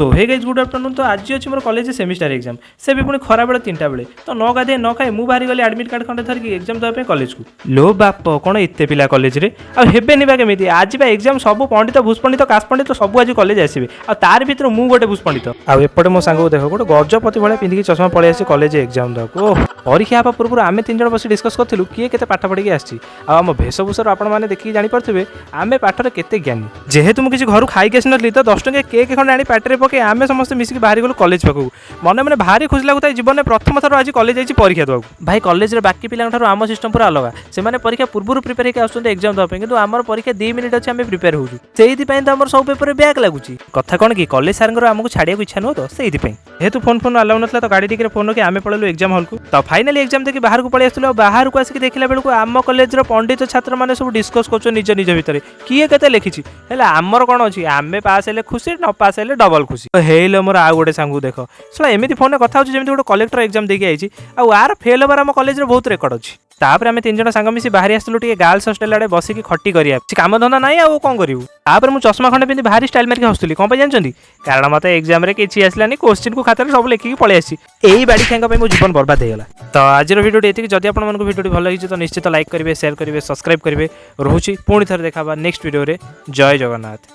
सो hey guys good afternoon. तो आज अच्छी मोर कॉलेज सेमिस्टर एग्जाम से भी पुणी खरा बेले 3टा बेले तो न गाधे न खाए मु बाहरी गली एडमिट कार्ड खंडे धरिकी एग्जाम देवा कॉलेज को। लो बाप कौन एते पिला कॉलेज रे आबे बा केमी आज बा एग्जाम सब पंडित भूषपंडित काश पंडित सब आज कॉलेज आसवे आ तार भीतर मु गोटे भूषपंडित आउटे मो सांग देख गोटे गजपति भाई पिंधिकी चश्मा पलि आसी कॉलेज एग्जाम देवा परीक्षा हाँ पूर्व आम 3 जन बस डिस्कस करूँ किए के पाठ पढ़ी आसी आम वेशभूषा आपने देखिए जापे आम पाठर केते ज्ञानी जेहेतु मुझे घर खाई आसी तो 10 टंकिया केक खंडे आनी पाटे पके आम समस्त मिसिक बाहरी गलु कॉलेज पाखु मन मैंने भारी खुशी लगुता जीवन में प्रथम थर आज कॉलेज जाइए परीक्षा देवा भाई कॉलेज बाकी पिला आम सिस्टम पूरा अलग से परीक्षा पूर्व प्रिपेयर होकर आसुँच एग्जाम देवाई कि आम परीक्षा 2 मिनिट अच्छे आम प्रिपेयर हो तो आम सब पेपर बैक लगुच कथा कौन कि कॉलेज सार आमको छाड़िया इच्छा नुह तो से जेहेतु फोन फोन अलाउ ना तो गाड़ी टिके फोन रखी आम पड़ेलु एग्जाम हल को तो फाइनाली एग्जाम देखिए बाहर को पलि आसलु बाहर को आसिक देखला बेलू आम कॉलेज पंडित छात्र मैंने सब डिस्कस कर निज निज भितर किए के लिखी आमर कौन अच्छी आम पास हेल्ले खुशी न पास हेल्ले डबल खुशी हेल्ले मोर आउ गोटे सांग देख सला एमती फोन कथा हो जमी गोटे कलेक्टर एग्जाम देखिए आई आर फेल होबार आम कॉलेज बहुत रेकर्ड अच्छी तापर आम 3 जन सांग मिसी बाहरी आसलु टे गर्ल्स हॉस्टल आड़े बसिक खटी करिया काम धंदा ना आ कौन करूँ तापर मुझे चश्मा खंडे पिंधि भारी स्टाइल मारिक हसुली कौन जानते कारण मत एग्जाम रे किसी आसलानी क्वेश्चन को खाता सब लिखिकी पलि आसी यही बाड़ी खेंगा मो जीवन बर्बाद होगा तो आज भिडियो ये जदि आपको भिडियो भल लगी तो निश्चित लाइक करेंगे शेयर करेंगे सब्सक्राइब करेंगे रोचे पुणी थे देखा नेक्स्ट वीडियो रे जय जगन्नाथ।